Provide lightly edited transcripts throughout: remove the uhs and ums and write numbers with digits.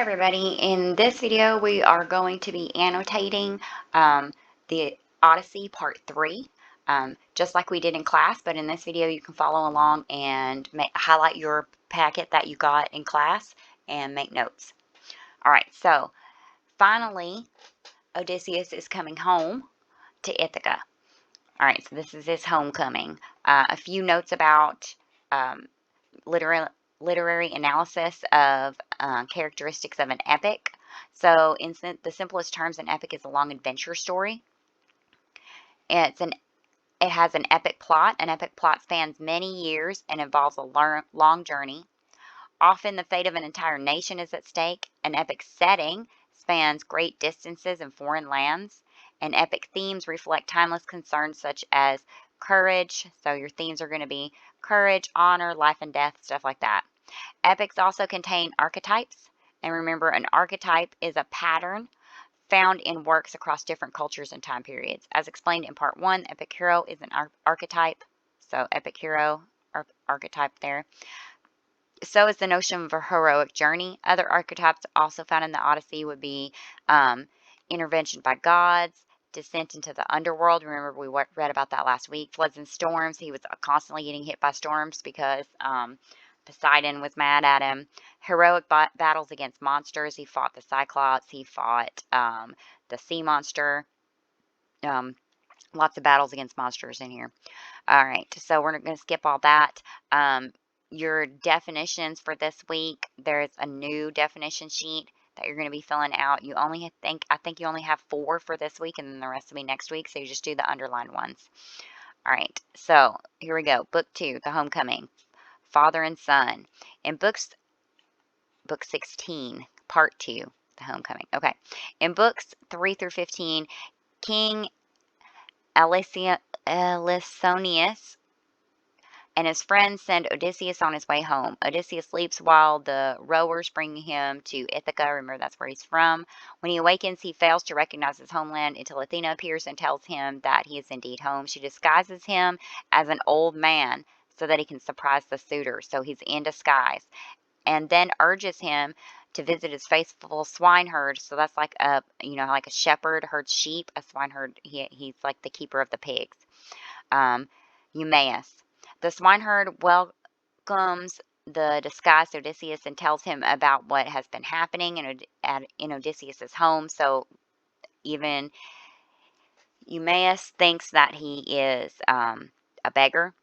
everybody. In this video, we are going to be annotating the Odyssey Part 3, just like we did in class, but in this video you can follow along and highlight your packet that you got in class and make notes. Alright, so finally Odysseus is coming home to Ithaca. Alright, so this is his homecoming. A few notes about literary analysis of characteristics of an epic. So, in the simplest terms, an epic is a long adventure story. It has an epic plot. An epic plot spans many years and involves a long journey. Often, the fate of an entire nation is at stake. An epic setting spans great distances and foreign lands. And epic themes reflect timeless concerns such as courage. So, your themes are going to be courage, honor, life and death, stuff like that. Epics also contain archetypes, and remember, an archetype is a pattern found in works across different cultures and time periods. As explained in part 1, epic hero is an archetype, so epic hero archetype there. So is the notion of a heroic journey. Other archetypes also found in the Odyssey would be intervention by gods, descent into the underworld. Remember, we read about that last week. Floods and storms. He was constantly getting hit by storms because Poseidon was mad at him. Heroic battles against monsters. He fought the Cyclops. He fought the sea monster. Lots of battles against monsters in here. All right, so we're going to skip all that. Your definitions for this week, there's a new definition sheet that you're going to be filling out. I think you only have 4 for this week, and then the rest will be next week, so you just do the underlined ones. All right, so here we go. Book 2, The Homecoming, Father and Son. In book 16, Part 2, The Homecoming. Okay, in books 3 through 15, King Elisonius and his friends send Odysseus on his way home. Odysseus sleeps while the rowers bring him to Ithaca. Remember, that's where he's from. When he awakens, he fails to recognize his homeland until Athena appears and tells him that he is indeed home. She disguises him as an old man so that he can surprise the suitors. So he's in disguise. And then urges him to visit his faithful swineherd. So that's like like a shepherd herds sheep. A swineherd, he's like the keeper of the pigs. Eumaeus. The swineherd welcomes the disguised Odysseus and tells him about what has been happening in Odysseus's home. So even Eumaeus thinks that he is a beggar.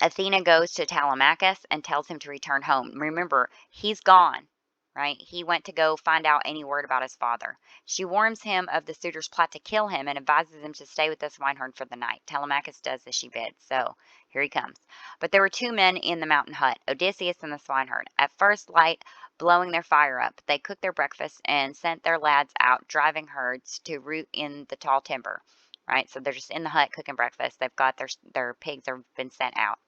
Athena goes to Telemachus and tells him to return home. Remember, he's gone, right? He went to go find out any word about his father. She warns him of the suitor's plot to kill him and advises him to stay with the swineherd for the night. Telemachus does as she bids, so here he comes. But there were 2 men in the mountain hut, Odysseus and the swineherd. At first light, blowing their fire up, they cooked their breakfast and sent their lads out driving herds to root in the tall timber, right? So they're just in the hut cooking breakfast. They've got their pigs have been sent out.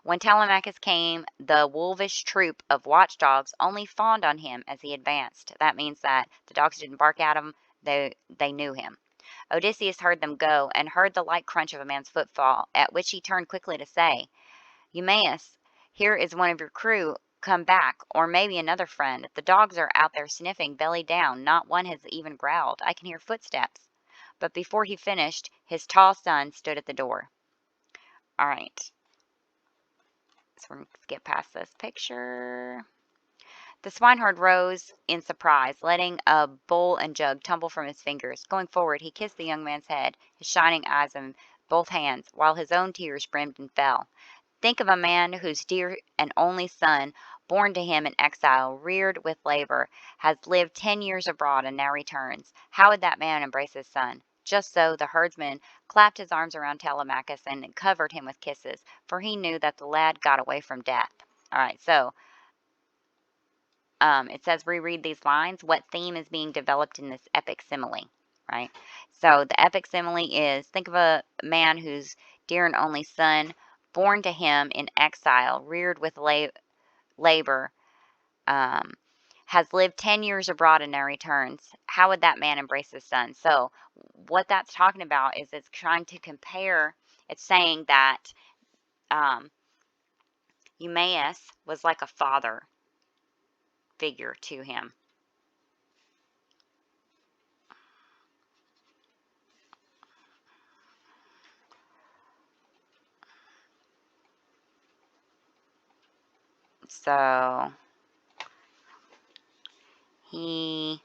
When Telemachus came, the wolvish troop of watchdogs only fawned on him as he advanced. That means that the dogs didn't bark at him, they knew him. Odysseus heard them go and heard the light crunch of a man's footfall, at which he turned quickly to say, Eumaeus, here is one of your crew come back, or maybe another friend. The dogs are out there sniffing, belly down. Not one has even growled. I can hear footsteps. But before he finished, his tall son stood at the door. All right. So we're going to skip past this picture. The swineherd rose in surprise, letting a bowl and jug tumble from his fingers. Going forward, he kissed the young man's head, his shining eyes in both hands, while his own tears brimmed and fell. Think of a man whose dear and only son, born to him in exile, reared with labor, has lived 10 years abroad and now returns. How would that man embrace his son? Just so, the herdsman clapped his arms around Telemachus and covered him with kisses, for he knew that the lad got away from death. All right, so it says reread these lines. What theme is being developed in this epic simile, right? So the epic simile is, think of a man whose dear and only son, born to him in exile, reared with labor, has lived 10 years abroad and now returns. How would that man embrace his son? So what that's talking about is it's trying to compare, it's saying that Eumaeus was like a father figure to him, So he,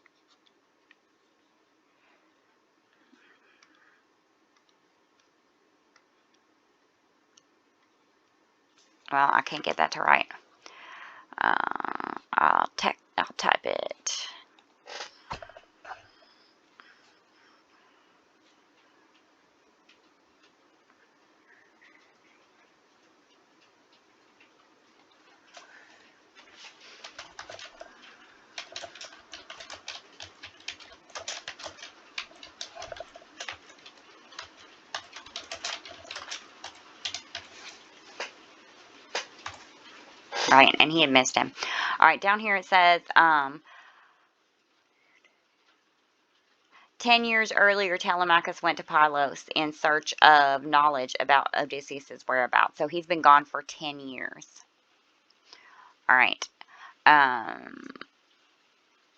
well, I can't get that to write. I'll type it. Right, and he had missed him. All right, down here it says, 10 years earlier, Telemachus went to Pylos in search of knowledge about Odysseus' whereabouts. So he's been gone for 10 years. All right.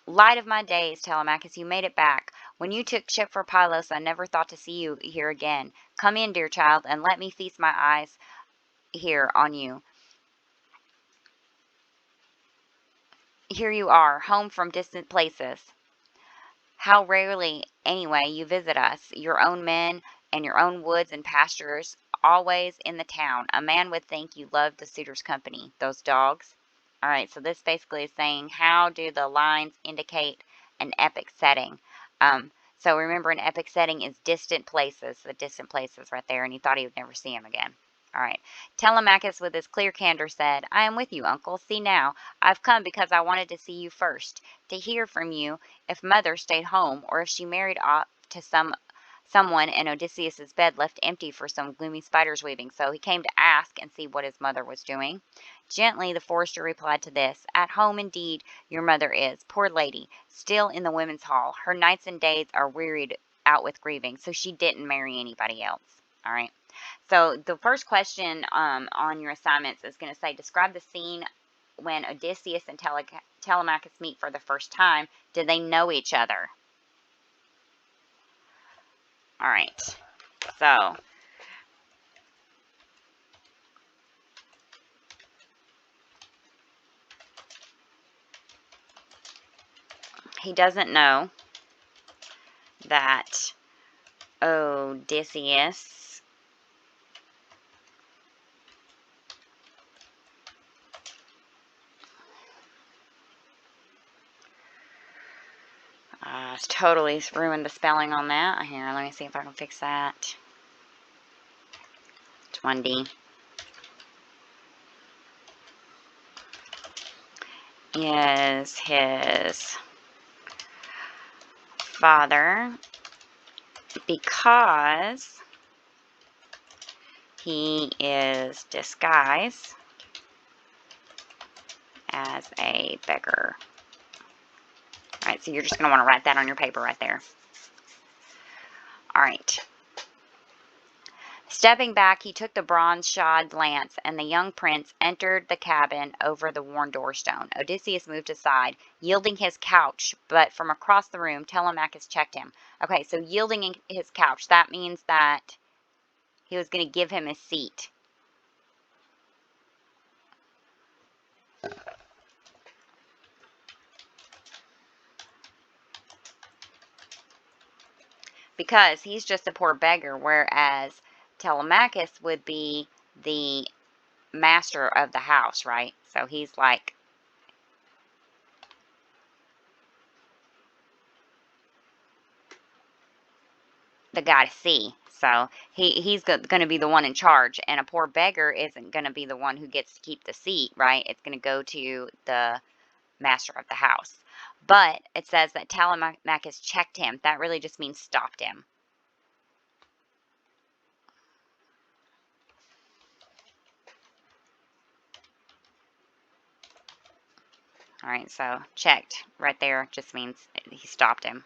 Light of my days, Telemachus, you made it back. When you took ship for Pylos, I never thought to see you here again. Come in, dear child, and let me feast my eyes here on you. Here you are, home from distant places. How rarely, anyway, you visit us, your own men and your own woods and pastures, always in the town. A man would think you loved the suitor's company, those dogs. All right, so this basically is saying, how do the lines indicate an epic setting? So remember, an epic setting is distant places, the distant places right there, and he thought he would never see him again. All right. Telemachus, with his clear candor, said, I am with you, uncle. See now, I've come because I wanted to see you first, to hear from you if mother stayed home, or if she married off to someone and Odysseus's bed left empty for some gloomy spider's weaving. So he came to ask and see what his mother was doing. Gently the forester replied to this, At home indeed your mother is, poor lady, still in the women's hall. Her nights and days are wearied out with grieving, so she didn't marry anybody else. All right. So the first question on your assignments is going to say, describe the scene when Odysseus and Telemachus meet for the first time. Did they know each other? All right. So he doesn't know that Odysseus totally ruined the spelling on that. Here, let me see if I can fix that. It's 1D. Is his father because he is disguised as a beggar. All right, so you're just going to want to write that on your paper right there. All right. Stepping back, he took the bronze-shod lance, and the young prince entered the cabin over the worn doorstone. Odysseus moved aside, yielding his couch, but from across the room, Telemachus checked him. Okay, so yielding his couch, that means that he was going to give him a seat. Because he's just a poor beggar, whereas Telemachus would be the master of the house, right? So he's like the guy to see. So he's going to be the one in charge, and a poor beggar isn't going to be the one who gets to keep the seat, right? It's going to go to the master of the house. But it says that Telemachus checked him. That really just means stopped him. All right, so checked right there just means he stopped him.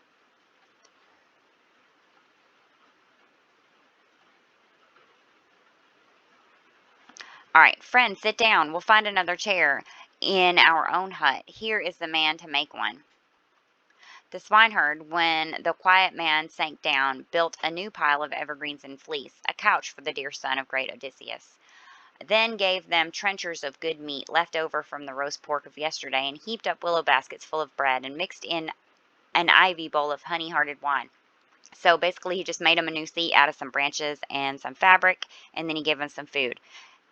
All right, friend, sit down. We'll find another chair in our own hut. Here is the man to make one. The swineherd, when the quiet man sank down, built a new pile of evergreens and fleece, a couch for the dear son of great Odysseus. Then gave them trenchers of good meat left over from the roast pork of yesterday, and heaped up willow baskets full of bread, and mixed in an ivy bowl of honey-hearted wine. So basically, he just made them a new seat out of some branches and some fabric, and then he gave them some food.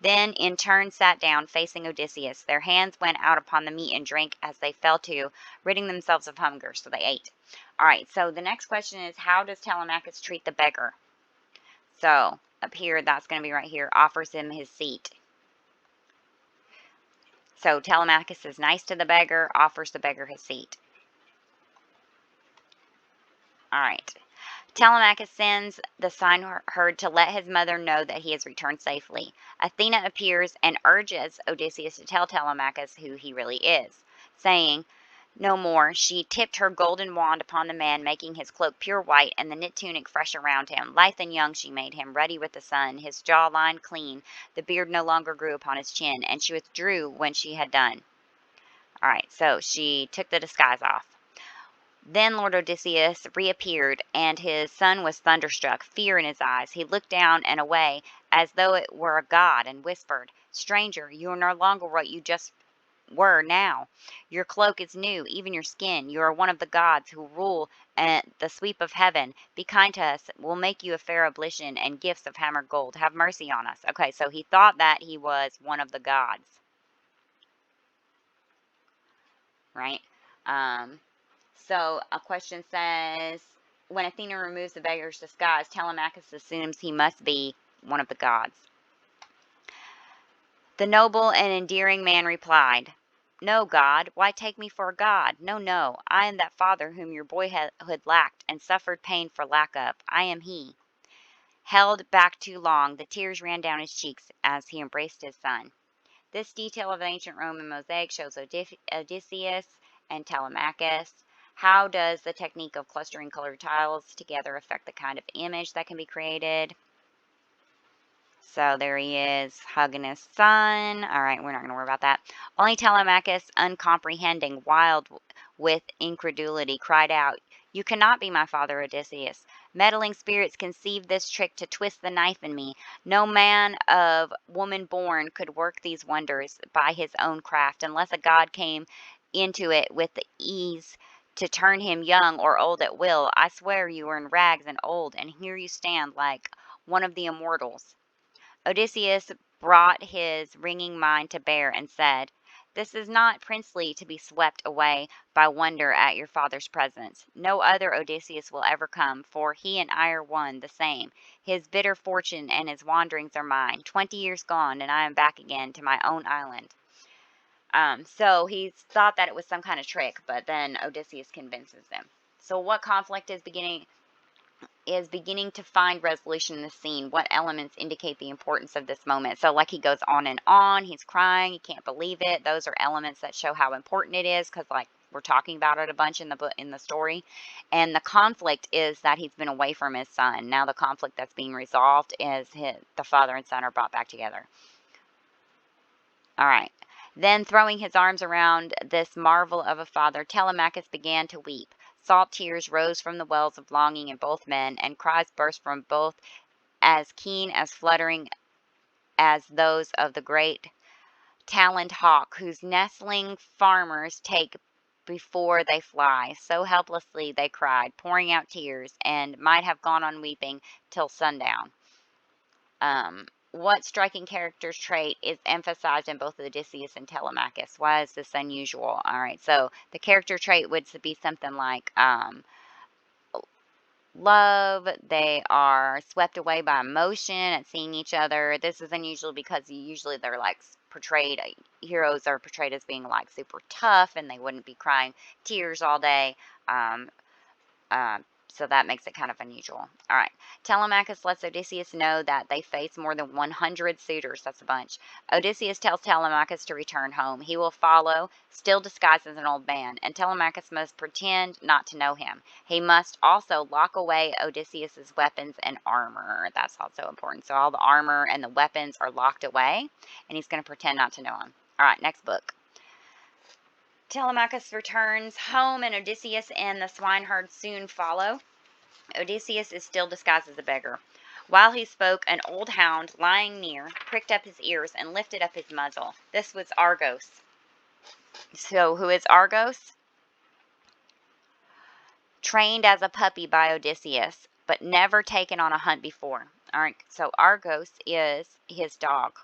Then in turn sat down, facing Odysseus. Their hands went out upon the meat and drank as they fell to, ridding themselves of hunger. So they ate. All right, so the next question is, how does Telemachus treat the beggar? So up here, that's going to be right here, offers him his seat. So Telemachus is nice to the beggar, offers the beggar his seat. All right. Telemachus sends the swineherd to let his mother know that he has returned safely. Athena appears and urges Odysseus to tell Telemachus who he really is, saying no more. She tipped her golden wand upon the man, making his cloak pure white and the knit tunic fresh around him. Lithe and young she made him, ruddy with the sun, his jawline clean, the beard no longer grew upon his chin, and she withdrew when she had done. All right, so she took the disguise off. Then Lord Odysseus reappeared, and his son was thunderstruck, fear in his eyes. He looked down and away as though it were a god, and whispered, Stranger, you are no longer what you just were now. Your cloak is new, even your skin. You are one of the gods who rule the sweep of heaven. Be kind to us. We'll make you a fair oblation and gifts of hammered gold. Have mercy on us. Okay, so he thought that he was one of the gods, right? So a question says, when Athena removes the beggar's disguise, Telemachus assumes he must be one of the gods. The noble and endearing man replied, No, God, why take me for a god? No, no, I am that father whom your boyhood lacked and suffered pain for lack of. I am he. Held back too long, the tears ran down his cheeks as he embraced his son. This detail of the ancient Roman mosaic shows Odysseus and Telemachus. How does the technique of clustering colored tiles together affect the kind of image that can be created? So there he is, hugging his son. All right, we're not going to worry about that. Only Telemachus, uncomprehending, wild with incredulity, cried out, You cannot be my father, Odysseus. Meddling spirits conceived this trick to twist the knife in me. No man of woman born could work these wonders by his own craft, unless a god came into it with the ease to turn him young or old at will. I swear you are in rags and old, and here you stand like one of the immortals. Odysseus brought his ringing mind to bear and said, This is not princely to be swept away by wonder at your father's presence. No other Odysseus will ever come, for he and I are one, the same. His bitter fortune and his wanderings are mine. 20 years gone, and I am back again to my own island. So he thought that it was some kind of trick, but then Odysseus convinces him. So what conflict is beginning to find resolution in the scene? What elements indicate the importance of this moment? So like he goes on and on, he's crying, he can't believe it. Those are elements that show how important it is, because like we're talking about it a bunch in the book, in the story. And the conflict is that he's been away from his son. Now the conflict that's being resolved is the father and son are brought back together. All right. Then throwing his arms around this marvel of a father, Telemachus began to weep. Salt tears rose from the wells of longing in both men, and cries burst from both as keen as fluttering as those of the great taloned hawk whose nestling farmers take before they fly. So helplessly they cried, pouring out tears, and might have gone on weeping till sundown. What striking character trait is emphasized in both Odysseus and Telemachus? Why is this unusual? All right, so the character trait would be something like love. They are swept away by emotion at seeing each other. This is unusual because usually they're like portrayed, heroes are portrayed as being like super tough and they wouldn't be crying tears all day. Um, so that makes it kind of unusual. All right. Telemachus lets Odysseus know that they face more than 100 suitors. That's a bunch. Odysseus tells Telemachus to return home. He will follow, still disguised as an old man, and Telemachus must pretend not to know him. He must also lock away Odysseus's weapons and armor. That's also important. So all the armor and the weapons are locked away, and he's going to pretend not to know him. All right, next book. Telemachus returns home, and Odysseus and the swineherd soon follow. Odysseus is still disguised as a beggar. While he spoke, an old hound lying near pricked up his ears and lifted up his muzzle. This was Argos. So, who is Argos? Trained as a puppy by Odysseus, but never taken on a hunt before. All right, so Argos is his dog.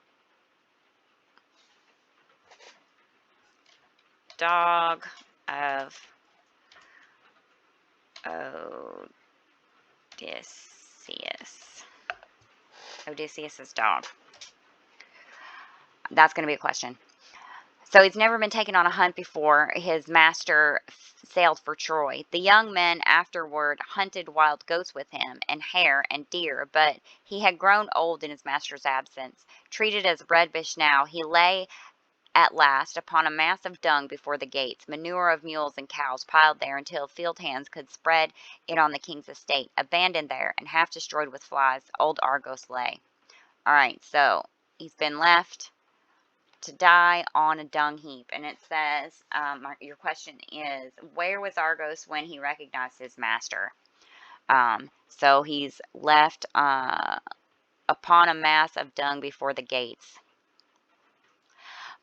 Dog of Odysseus. Odysseus's dog. That's going to be a question. So he's never been taken on a hunt before. His master sailed for Troy. The young men afterward hunted wild goats with him, and hare and deer, but he had grown old in his master's absence. Treated as breadfish now, he lay at last upon a mass of dung before the gates, manure of mules and cows piled there until field hands could spread it on the king's estate. Abandoned there and half destroyed with flies, old Argos lay. All right, so he's been left to die on a dung heap. And it says, your question is, where was Argos when he recognized his master? So he's left upon a mass of dung before the gates.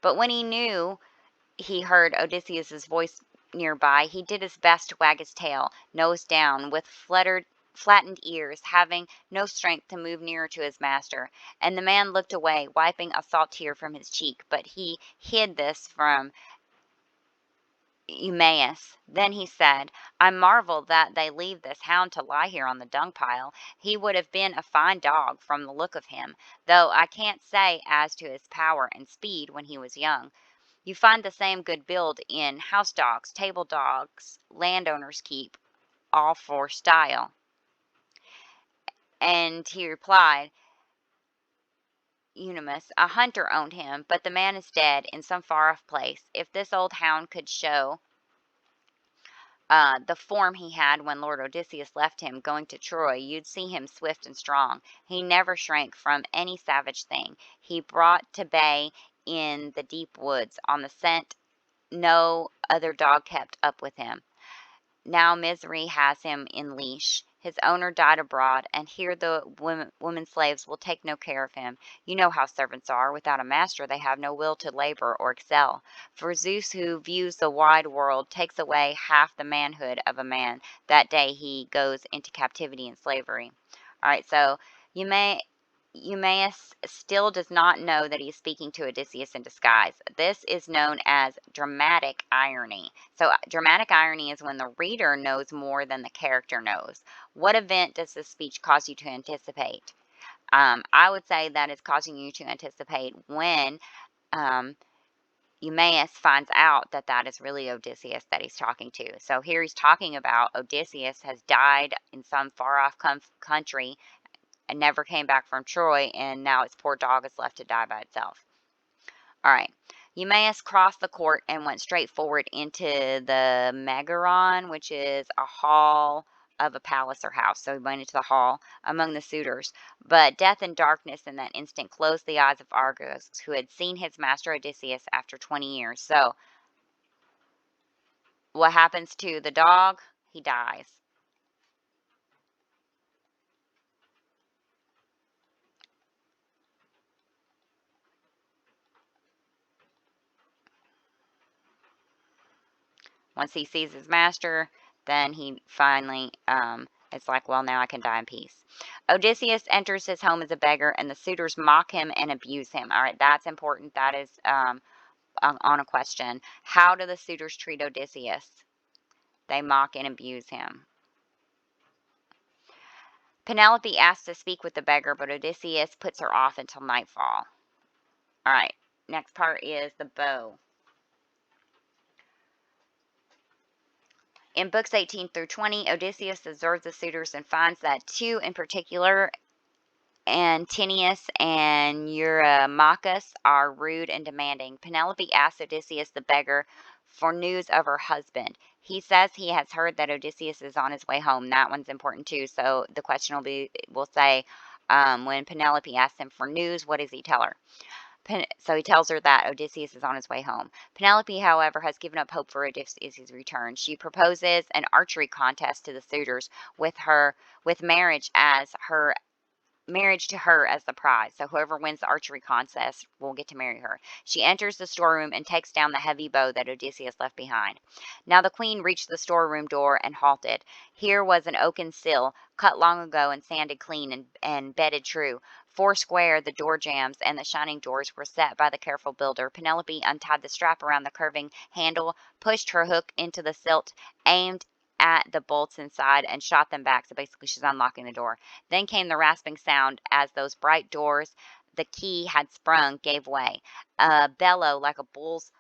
But when he knew he heard Odysseus's voice nearby, he did his best to wag his tail, nose down, with flattened ears, having no strength to move nearer to his master. And the man looked away, wiping a salt tear from his cheek, but he hid this from Eumaeus. Then he said, I marvel that they leave this hound to lie here on the dung pile. He would have been a fine dog from the look of him, though I can't say as to his power and speed when he was young. You find the same good build in house dogs, table dogs, landowners keep, all for style. And he replied, Eumaeus, a hunter owned him, but the man is dead in some far off place. If this old hound could show the form he had when Lord Odysseus left him going to Troy, you'd see him swift and strong. He never shrank from any savage thing. He brought to bay in the deep woods on the scent no other dog kept up with him. Now misery has him in leash. His owner died abroad, and here the women slaves will take no care of him. You know how servants are. Without a master, they have no will to labor or excel. For Zeus, who views the wide world, takes away half the manhood of a man. That day he goes into captivity and slavery. All right, so Eumaeus still does not know that he is speaking to Odysseus in disguise. This is known as dramatic irony. So, dramatic irony is when the reader knows more than the character knows. What event does this speech cause you to anticipate? I would say that it's causing you to anticipate when Eumaeus finds out that that is really Odysseus that he's talking to. So, here he's talking about Odysseus has died in some far off country and never came back from Troy, and now its poor dog is left to die by itself. All right. Eumaeus crossed the court and went straight forward into the Megaron, which is a hall of a palace or house. So he went into the hall among the suitors. But death and darkness in that instant closed the eyes of Argos, who had seen his master Odysseus after 20 years. So what happens to the dog? He dies. Once he sees his master, then he finally, it's like, well, now I can die in peace. Odysseus enters his home as a beggar, and the suitors mock him and abuse him. All right, that's important. That is on a question. How do the suitors treat Odysseus? They mock and abuse him. Penelope asks to speak with the beggar, but Odysseus puts her off until nightfall. All right, next part is the bow. In books 18 through 20, Odysseus observes the suitors and finds that two in particular, Antinous and Eurymachus, are rude and demanding. Penelope asks Odysseus the beggar for news of her husband. He says he has heard that Odysseus is on his way home. That one's important too. So the question will say, when Penelope asks him for news, what does he tell her? So he tells her that Odysseus is on his way home. Penelope, however, has given up hope for Odysseus' return. She proposes an archery contest to the suitors with marriage as her marriage to her as the prize. So whoever wins the archery contest will get to marry her. She enters the storeroom and takes down the heavy bow that Odysseus left behind. Now the queen reached the storeroom door and halted. Here was an oaken sill, cut long ago and sanded clean and bedded true. Four square the door jambs and the shining doors were set by the careful builder. Penelope untied the strap around the curving handle, pushed her hook into the silt, aimed at the bolts inside, and shot them back. So basically, she's unlocking the door. Then came the rasping sound as those bright doors the key had sprung gave way. A bellow like a bull's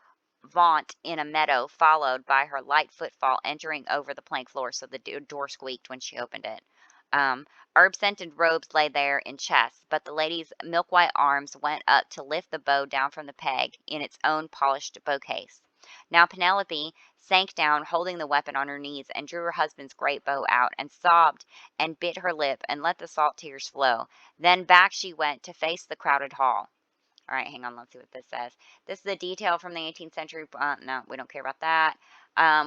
vaunt in a meadow, followed by her light footfall entering over the plank floor. So the door squeaked when she opened it. Um, Herb-scented robes lay there in chests, but the lady's milk-white arms went up to lift the bow down from the peg in its own polished bow case. Now Penelope sank down, holding the weapon on her knees, and drew her husband's great bow out, and sobbed and bit her lip and let the salt tears flow. Then back she went to face the crowded hall. All right, hang on. Let's see what this says. This is a detail from the 18th century. No, we don't care about that.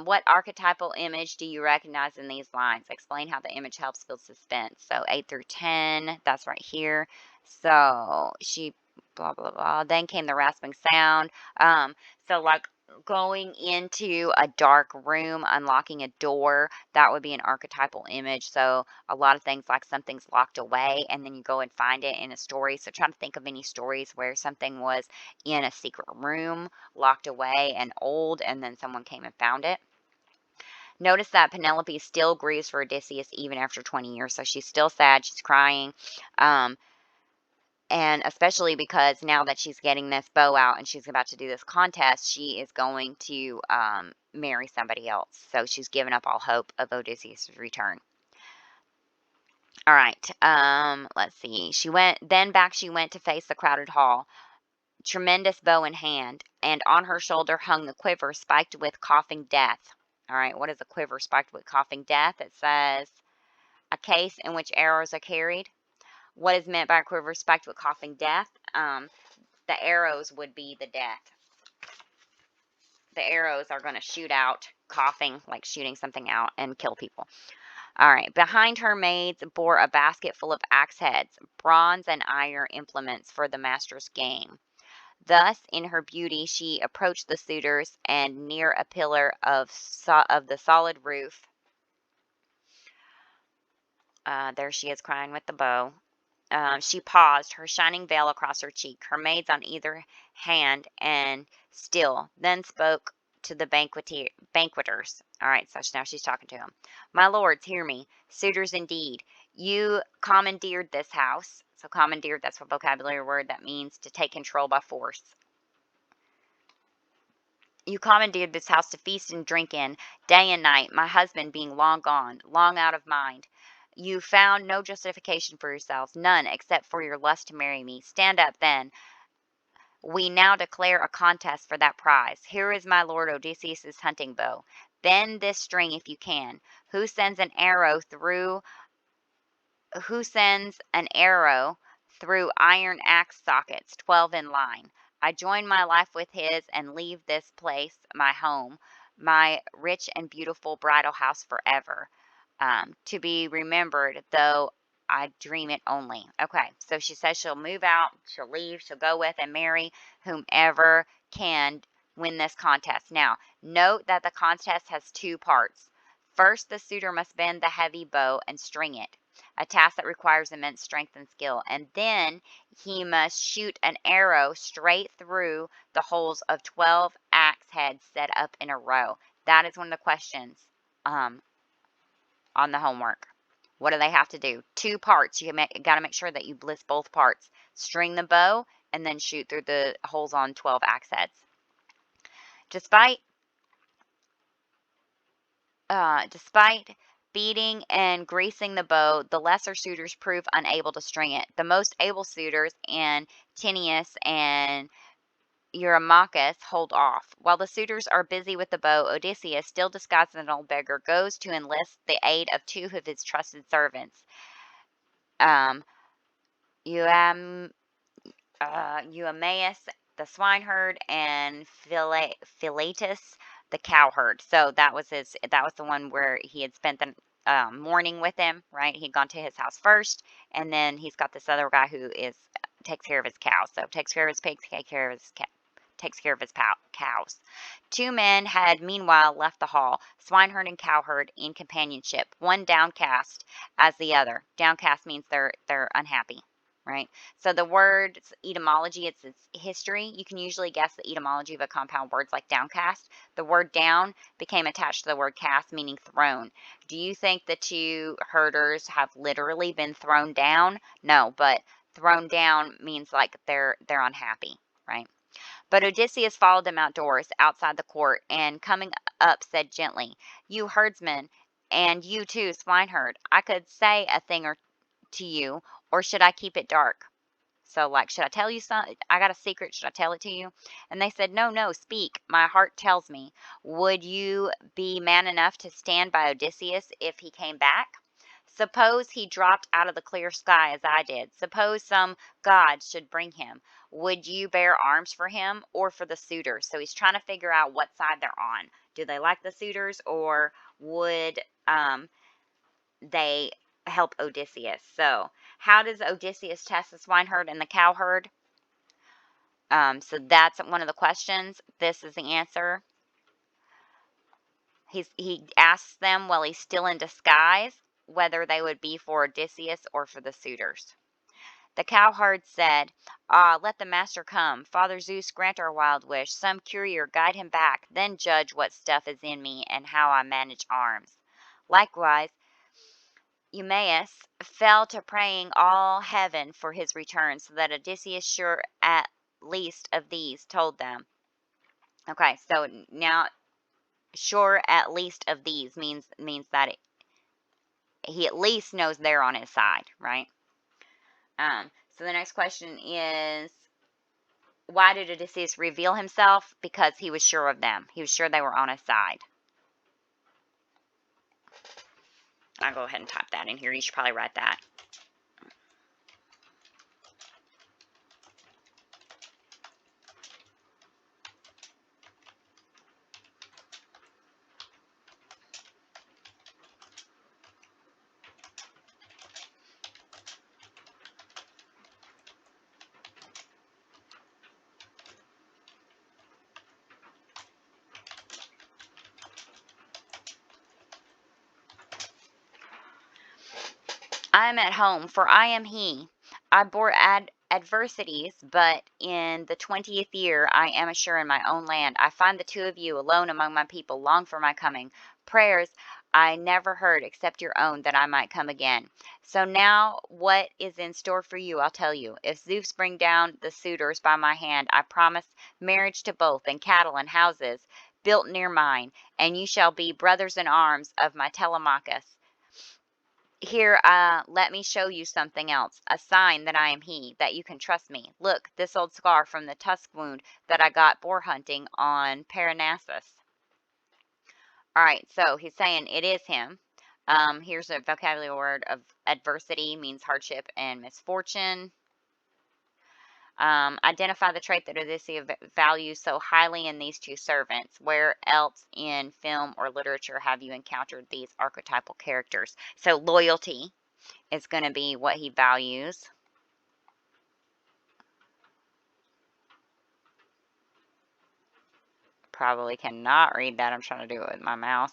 What archetypal image do you recognize in these lines? Explain how the image helps build suspense. So 8 through 10, that's right here. So she, blah, blah, blah. Then came the rasping sound. So like going into a dark room, unlocking a door, that would be an archetypal image. So a lot of things like something's locked away and then you go and find it in a story. So try to think of any stories where something was in a secret room, locked away and old, and then someone came and found it. Notice that Penelope still grieves for Odysseus even after 20 years. So she's still sad. She's crying. And especially because now that she's getting this bow out and she's about to do this contest, she is going to marry somebody else. So she's given up all hope of Odysseus' return. All right. Let's see. She went to face the crowded hall, tremendous bow in hand, and on her shoulder hung the quiver spiked with coughing death. All right. What is a quiver spiked with coughing death? It says a case in which arrows are carried. What is meant by a quiver spiked with coughing death? The arrows would be the death. The arrows are going to shoot out, coughing, like shooting something out, and kill people. All right. Behind her maids bore a basket full of axe heads, bronze and iron implements for the master's game. Thus, in her beauty, she approached the suitors, and near a pillar of the solid roof, there she is crying with the bow. She paused, her shining veil across her cheek, her maids on either hand, and still, then spoke to the banqueters. All right, so now she's talking to them. My lords, hear me, suitors indeed. You commandeered this house. So commandeered, that's a vocabulary word that means to take control by force. You commandeered this house to feast and drink in, day and night, my husband being long gone, long out of mind. You found no justification for yourselves, none except for your lust to marry me. Stand up, then. We now declare a contest for that prize. Here is my lord Odysseus' hunting bow. Bend this string if you can. Who sends an arrow through iron axe sockets, 12 in line. I join my life with his and leave this place, my home, my rich and beautiful bridal house forever, to be remembered, though I dream it only. Okay, so she says she'll move out, she'll leave, she'll go with and marry whomever can win this contest. Now, note that the contest has two parts. First, the suitor must bend the heavy bow and string it, a task that requires immense strength and skill. And then he must shoot an arrow straight through the holes of 12 axe heads set up in a row. That is one of the questions on the homework. What do they have to do? Two parts. You got to make sure that you list both parts. String the bow and then shoot through the holes on 12 axe heads. Despite beating and greasing the bow, the lesser suitors prove unable to string it. The most able suitors, Antinous and Eurymachus, hold off. While the suitors are busy with the bow, Odysseus, still disguised as an old beggar, goes to enlist the aid of two of his trusted servants, Eumaeus the swineherd and Philetus the cowherd. So that was the one where he had spent mourning with him, right? He'd gone to his house first, and then he's got this other guy who takes care of his cows. So takes care of his pigs, takes care of his cows. Two men had meanwhile left the hall, swineherd and cowherd in companionship, one downcast as the other. Downcast means they're unhappy, right? So the word's etymology, it's its history. You can usually guess the etymology of a compound words like downcast. The word down became attached to the word cast, meaning thrown. Do you think the two herders have literally been thrown down? No, but thrown down means like they're unhappy, right? But Odysseus followed them outdoors, outside the court, and coming up said gently, "You herdsmen, and you too, swineherd, I could say a thing or to you, or should I keep it dark?" So, like, should I tell you something? I got a secret. Should I tell it to you? And they said, "No, no, speak. My heart tells me. Would you be man enough to stand by Odysseus if he came back? Suppose he dropped out of the clear sky as I did. Suppose some god should bring him. Would you bear arms for him or for the suitors?" So he's trying to figure out what side they're on. Do they like the suitors, or would they help Odysseus? So, how does Odysseus test the swineherd and the cowherd? So that's one of the questions. This is the answer. He asks them while he's still in disguise whether they would be for Odysseus or for the suitors. The cowherd said, "Ah, let the master come. Father Zeus, grant our wild wish. Some courier guide him back, then judge what stuff is in me and how I manage arms." Likewise, Eumaeus fell to praying all heaven for his return, so that Odysseus, sure at least of these, told them. Okay, so now sure at least of these means that he at least knows they're on his side, right? So the next question is, why did Odysseus reveal himself? Because he was sure of them. He was sure they were on his side. I'll go ahead and type that in here. You should probably write that. I am at home, for I am he. I bore adversities, but in the 20th year I am assured in my own land. I find the two of you alone among my people, long for my coming. Prayers I never heard except your own, that I might come again. So now what is in store for you, I'll tell you. If Zeus bring down the suitors by my hand, I promise marriage to both, and cattle and houses built near mine, and you shall be brothers in arms of my Telemachus. Here, let me show you something else, a sign that I am he, that you can trust me. Look, this old scar from the tusk wound that I got boar hunting on Parnassus. All right, so he's saying it is him. Here's a vocabulary word of adversity, means hardship and misfortune. Identify the trait that Odysseus values so highly in these two servants. Where else in film or literature have you encountered these archetypal characters? So loyalty is going to be what he values. Probably cannot read that. I'm trying to do it with my mouse.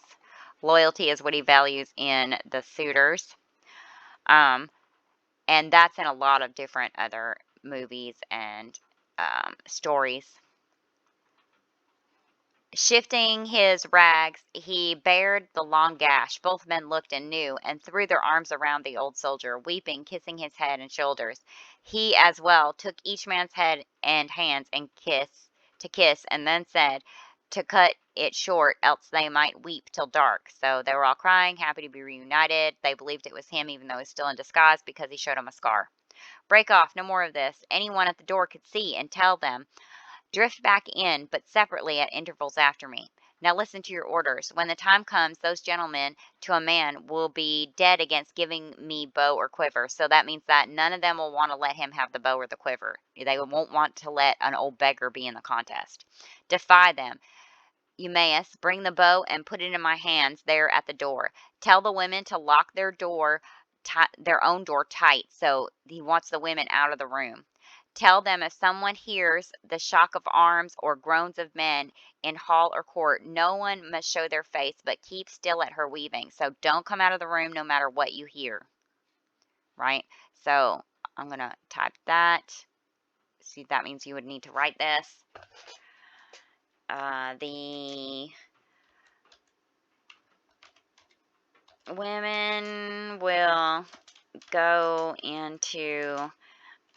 Loyalty is what he values in the suitors. And that's in a lot of different other movies and stories. Shifting his rags, he bared the long gash. Both men looked and knew, and threw their arms around the old soldier, weeping, kissing his head and shoulders. He as well took each man's head and hands and kiss, and then said to cut it short, else they might weep till dark. So they were all crying, happy to be reunited. They believed it was him, even though he's still in disguise, because he showed them a scar. Break off, no more of this. Anyone at the door could see, and tell them. Drift back in, but separately at intervals after me. Now listen to your orders. When the time comes, those gentlemen to a man will be dead against giving me bow or quiver. So that means that none of them will want to let him have the bow or the quiver. They won't want to let an old beggar be in the contest. Defy them. Eumaeus, bring the bow and put it in my hands there at the door. Tell the women to lock their own door tight. So he wants the women out of the room. Tell them if someone hears the shock of arms or groans of men in hall or court, no one must show their face, but keep still at her weaving. So don't come out of the room no matter what you hear. Right? So I'm going to type that. See, that means you would need to write this. The women will go into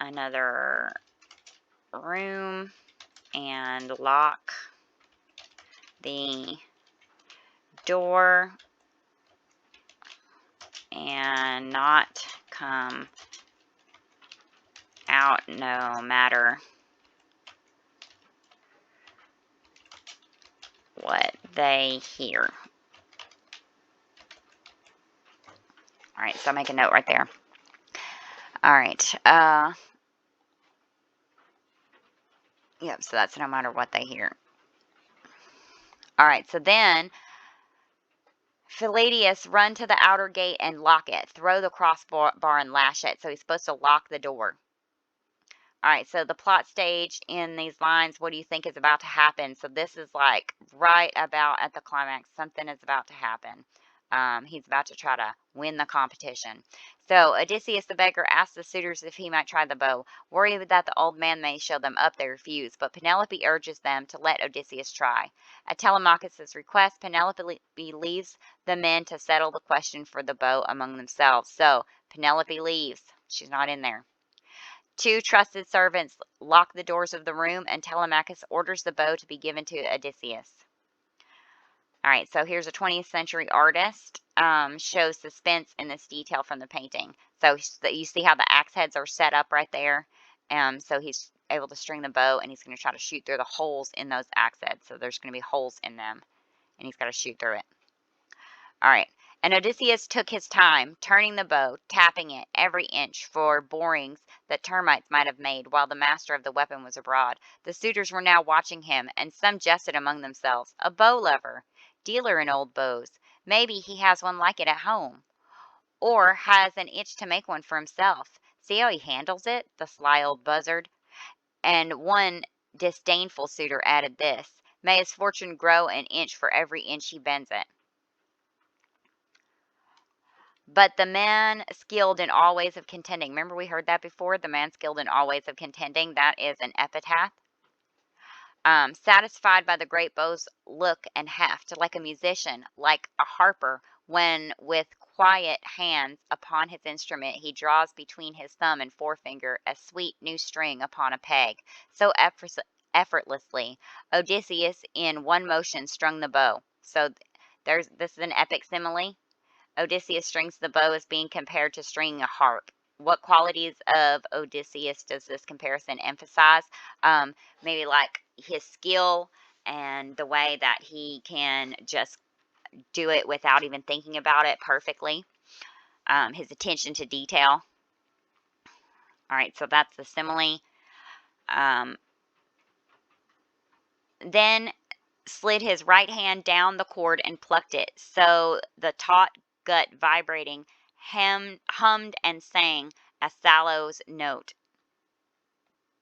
another room and lock the door and not come out no matter what they hear. All right, so I'll make a note right there. All right. Yep, so that's no matter what they hear. All right, so then Philetus, run to the outer gate and lock it. Throw the crossbar and lash it. So he's supposed to lock the door. All right, so the plot stage in these lines, what do you think is about to happen? So this is like right about at the climax. Something is about to happen. He's about to try to win the competition. So Odysseus the beggar asks the suitors if he might try the bow. Worried that the old man may show them up, they refuse. But Penelope urges them to let Odysseus try. At Telemachus' request, Penelope leaves the men to settle the question for the bow among themselves. So Penelope leaves. She's not in there. Two trusted servants lock the doors of the room, and Telemachus orders the bow to be given to Odysseus. All right, so here's a 20th century artist. Shows suspense in this detail from the painting. So you see how the axe heads are set up right there. So he's able to string the bow, and he's going to try to shoot through the holes in those axe heads. So there's going to be holes in them, and he's got to shoot through it. All right. And Odysseus took his time, turning the bow, tapping it every inch for borings that termites might have made while the master of the weapon was abroad. The suitors were now watching him, and some jested among themselves. A bow lover, dealer in old bows. Maybe he has one like it at home, or has an itch to make one for himself. See how he handles it, the sly old buzzard. And one disdainful suitor added this, may his fortune grow an inch for every inch he bends it. But the man skilled in all ways of contending. Remember we heard that before? The man skilled in all ways of contending. That is an epitaph. Satisfied by the great bow's look and heft, like a musician, like a harper, when with quiet hands upon his instrument he draws between his thumb and forefinger a sweet new string upon a peg. So effortlessly, Odysseus in one motion strung the bow. So this is an epic simile. Odysseus strings the bow as being compared to stringing a harp. What qualities of Odysseus does this comparison emphasize? Maybe like his skill and the way that he can just do it without even thinking about it perfectly. His attention to detail. All right, so that's the simile. Then slid his right hand down the cord and plucked it, so the taut gut vibrating hummed and sang a sallow's note.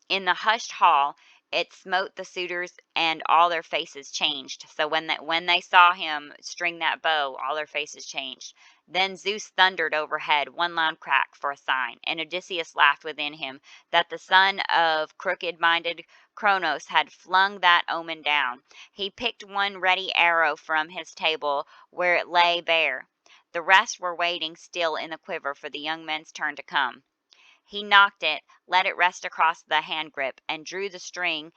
In the hushed hall, it smote the suitors, and all their faces changed. So when they saw him string that bow, all their faces changed. Then Zeus thundered overhead, one loud crack for a sign, and Odysseus laughed within him that the son of crooked-minded Cronos had flung that omen down. He picked one ready arrow from his table where it lay bare. The rest were waiting still in the quiver for the young men's turn to come. He knocked it, let it rest across the hand grip, and drew the string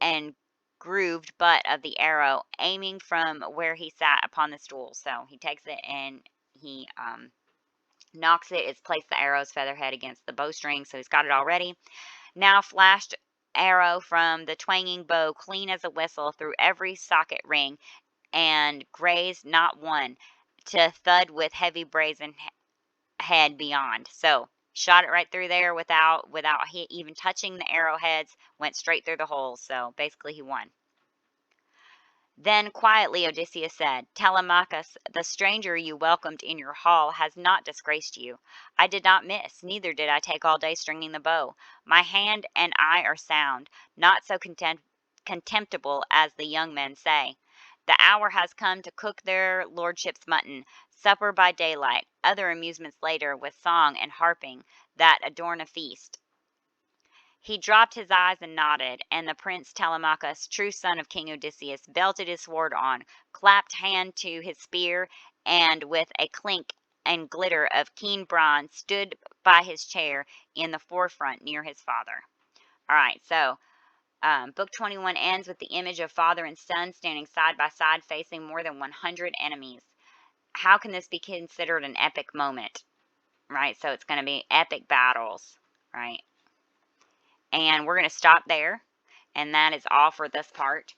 and grooved butt of the arrow, aiming from where he sat upon the stool. So he takes it and he knocks it. It's placed the arrow's featherhead against the bowstring, so he's got it all ready. Now flashed arrow from the twanging bow, clean as a whistle, through every socket ring, and grazed not one, to thud with heavy brazen head beyond. So shot it right through there without even touching the arrowheads, went straight through the holes. So basically he won. Then quietly Odysseus said, Telemachus, the stranger you welcomed in your hall has not disgraced you. I did not miss, neither did I take all day stringing the bow. My hand and eye are sound, not so contemptible as the young men say. The hour has come to cook their lordships' mutton, supper by daylight, other amusements later, with song and harping that adorn a feast. He dropped his eyes and nodded, and the Prince Telemachus, true son of King Odysseus, belted his sword on, clapped hand to his spear, and with a clink and glitter of keen bronze stood by his chair in the forefront near his father. All right, so Book 21 ends with the image of father and son standing side by side facing more than 100 enemies. How can this be considered an epic moment? Right, so it's going to be epic battles, right? And we're going to stop there. And that is all for this part.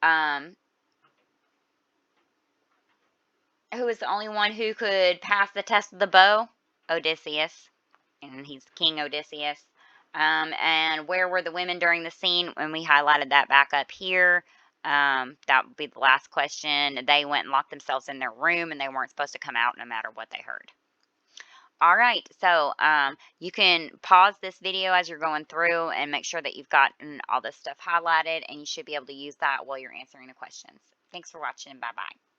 Um, who is the only one who could pass the test of the bow? Odysseus. And he's King Odysseus. And where were the women during the scene? When we highlighted that back up here. That would be the last question. They went and locked themselves in their room and they weren't supposed to come out no matter what they heard. All right, so you can pause this video as you're going through and make sure that you've gotten all this stuff highlighted, and you should be able to use that while you're answering the questions. Thanks for watching. Bye-bye.